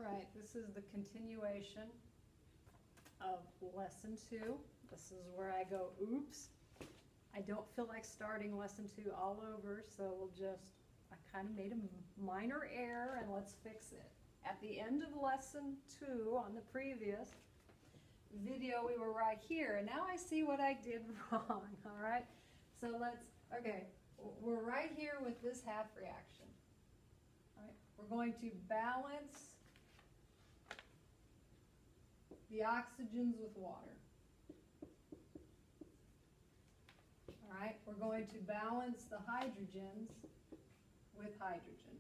All right, this is the continuation of lesson 2. This is where I go, oops. I don't feel like starting lesson 2 all over, so I kind of made a minor error, and let's fix it. At the end of lesson 2 on the previous video, we were right here, and now I see what I did wrong, all right? So okay, we're right here with this half reaction. All right, we're going to balance the oxygens with water. All right, we're going to balance the hydrogens with hydrogen.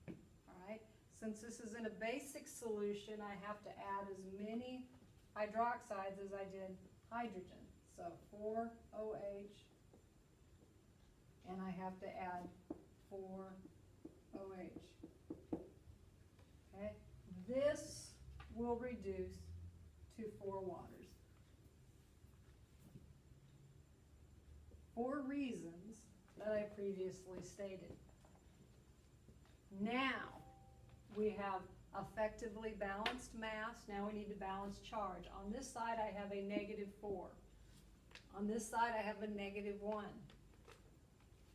All right, since this is in a basic solution, I have to add as many hydroxides as I did hydrogen. So 4 OH, and I have to add 4 OH. Okay, this will reduce to 4 waters. For reasons that I previously stated. Now we have effectively balanced mass. Now we need to balance charge. On this side I have a -4. On this side I have a -1.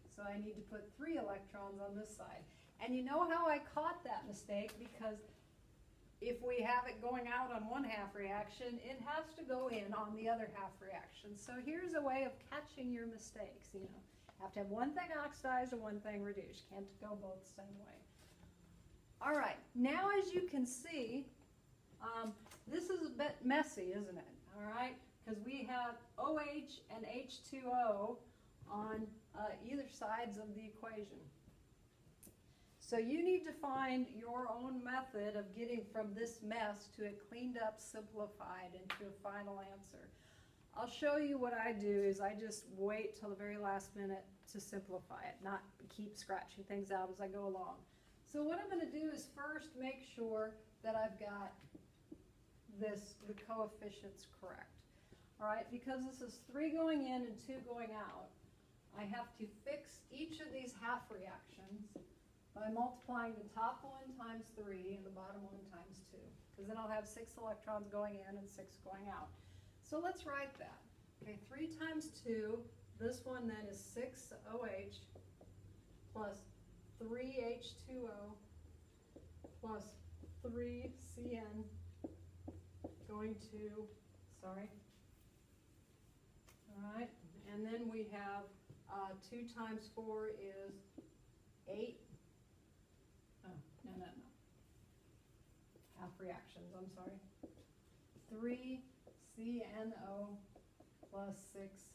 So I need to put 3 electrons on this side. And you know how I caught that mistake? Because if we have it going out on one half reaction, it has to go in on the other half reaction. So here's a way of catching your mistakes. You have to have one thing oxidized and one thing reduced. Can't go both the same way. All right, now as you can see, this is a bit messy, isn't it? All right, because we have OH and H2O on either sides of the equation. So you need to find your own method of getting from this mess to a cleaned up, simplified, and to a final answer. I'll show you what I do is I just wait till the very last minute to simplify it, not keep scratching things out as I go along. So what I'm going to do is first make sure that I've got the coefficients correct. All right, because this is 3 going in and 2 going out, I have to fix each of these half reactions by multiplying the top one times 3 and the bottom one times 2. Because then I'll have 6 electrons going in and 6 going out. So let's write that. Okay, 3 times 2, this one then is 6 OH plus 3 H2O plus 3 CN going to, sorry. All right, and then we have 2 times 4 is 8. Oh, no. Half reactions, I'm sorry. 3 CNO plus 6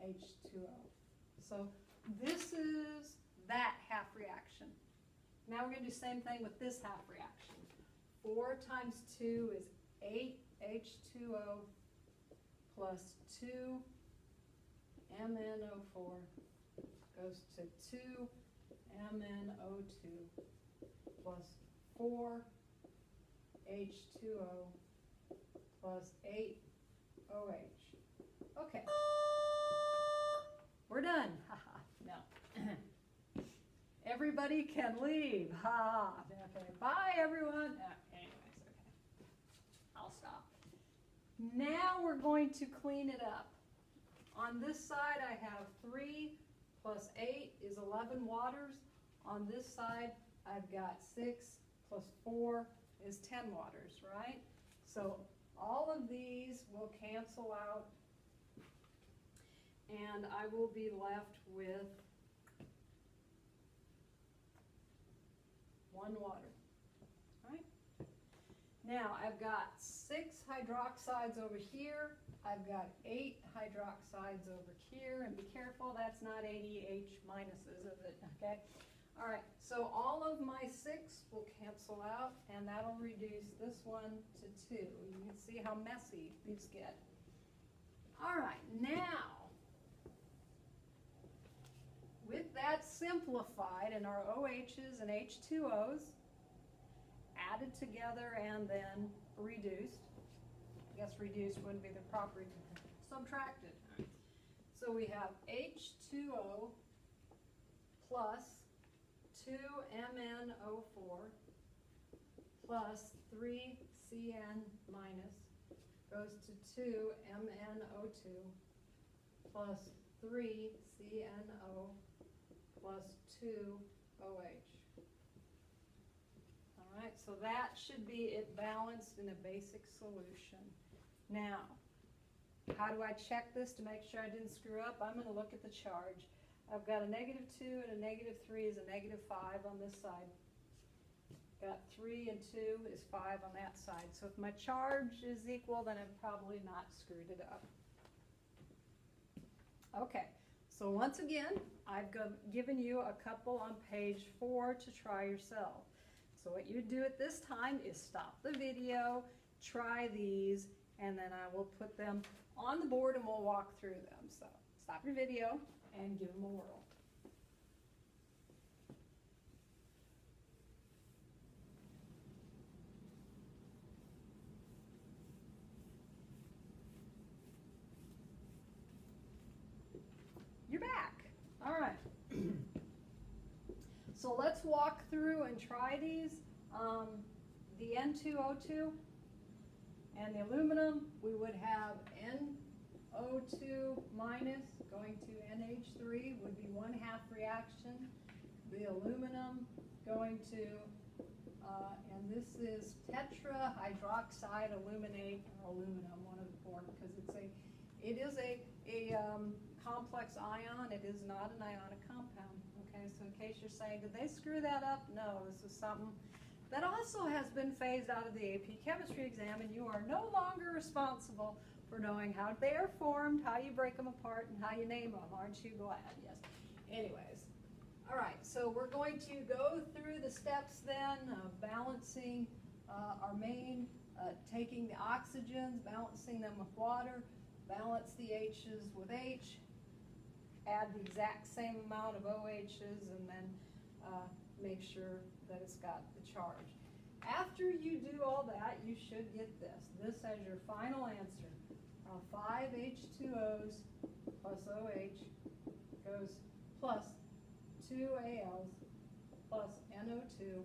H2O. So this is that half reaction. Now we're going to do the same thing with this half reaction. 4 times 2 is 8 H2O plus 2 MnO4 goes to 2 MnO2 plus 4 H2O plus 8 OH. Okay. We're done. Haha. No. Everybody can leave. Ha. Okay. Bye, everyone. Anyways, okay. I'll stop. Now we're going to clean it up. On this side, I have 3 plus 8 is 11 waters. On this side, I've got 6 plus 4 is 10 waters, right? So all of these will cancel out, and I will be left with 1 water, right? Now, I've got 6 hydroxides over here. I've got 8 hydroxides over here, and be careful, that's not 80 H minuses, is it? Okay. All right, so all of my 6 will cancel out, and that'll reduce this one to 2. You can see how messy these get. All right, now, with that simplified and our OHs and H2Os added together and then reduced, I guess reduced wouldn't be the proper, subtracted. So we have H2O plus 2MnO4 plus 3Cn minus goes to 2MnO2 plus 3CnO plus 2OH. All right, so that should be it balanced in a basic solution. Now, how do I check this to make sure I didn't screw up? I'm going to look at the charge. I've got a -2 and a -3 is a -5 on this side. Got 3 and 2 is 5 on that side. So if my charge is equal, then I've probably not screwed it up. Okay, so once again, I've given you a couple on page 4 to try yourself. So what you do at this time is stop the video, try these, and then I will put them on the board and we'll walk through them. So stop your video and give them a whirl. You're back. All right. So let's walk through and try these. The N2O2 and the aluminum, we would have NO2 minus going to NH3 would be 1/2 reaction. The aluminum going to, and this is tetrahydroxide aluminate or aluminum, one of the four, because it is a complex ion. It is not an ionic compound. Okay, so in case you're saying, did they screw that up? No, this is something that also has been phased out of the AP chemistry exam, and you are no longer responsible for knowing how they are formed, how you break them apart, and how you name them. Aren't you glad? Yes. Anyways, all right, so we're going to go through the steps then of balancing our main, taking the oxygens, balancing them with water, balance the H's with H, add the exact same amount of OH's, and then make sure that it's got the charge. After you do all that, you should get this. This as your final answer. 5 H2O's plus OH goes plus 2 Als plus NO2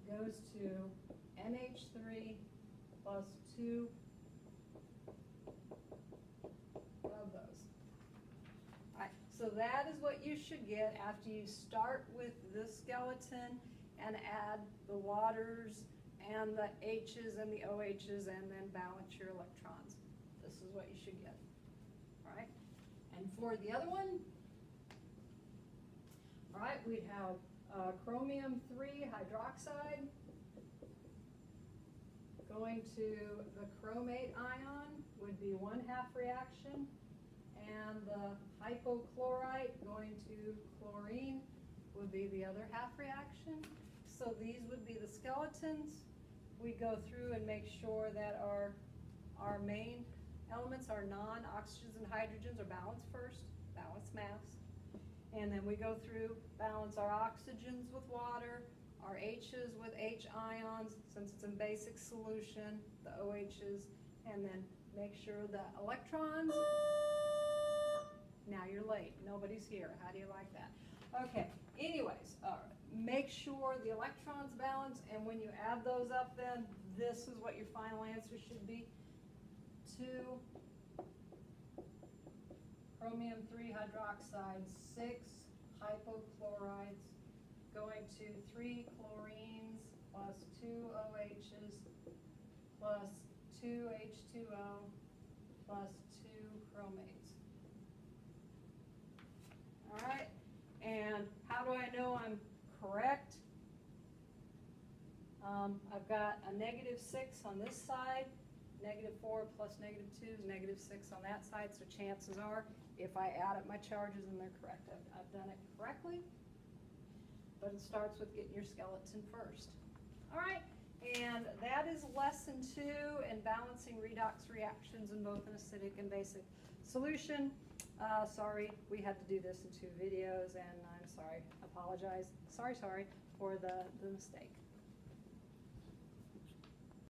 goes to NH3 plus 2 of those. All right, so that is what you should get after you start with this skeleton and add the waters and the H's and the OH's and then balance your electrons. This is what you should get. All right, and for the other one, all right, we have chromium 3 hydroxide going to the chromate ion would be 1/2 reaction, and the hypochlorite going to chlorine would be the other 1/2 reaction. So these would be the skeletons. We go through and make sure that our main elements, our non-oxygens and hydrogens, are balanced first, balance mass. And then we go through, balance our oxygens with water, our H's with H ions, since it's in basic solution, the OH's, and then make sure the electrons, now you're late, nobody's here, how do you like that? Okay, anyways, make sure the electrons balance, and when you add those up then, this is what your final answer should be. 2 chromium 3 hydroxide, 6 hypochlorites, going to 3 chlorines plus 2 OH's plus 2 H2O plus 2 chromates. All right, and how do I know I'm correct? I've got a -6 on this side, -4 plus -2 is -6 on that side, so chances are, if I add up my charges and they're correct, I've done it correctly. But it starts with getting your skeleton first. All right, and that is lesson 2 in balancing redox reactions in both an acidic and basic solution. Sorry, we had to do this in 2 videos, and I'm sorry, apologize, sorry for the mistake.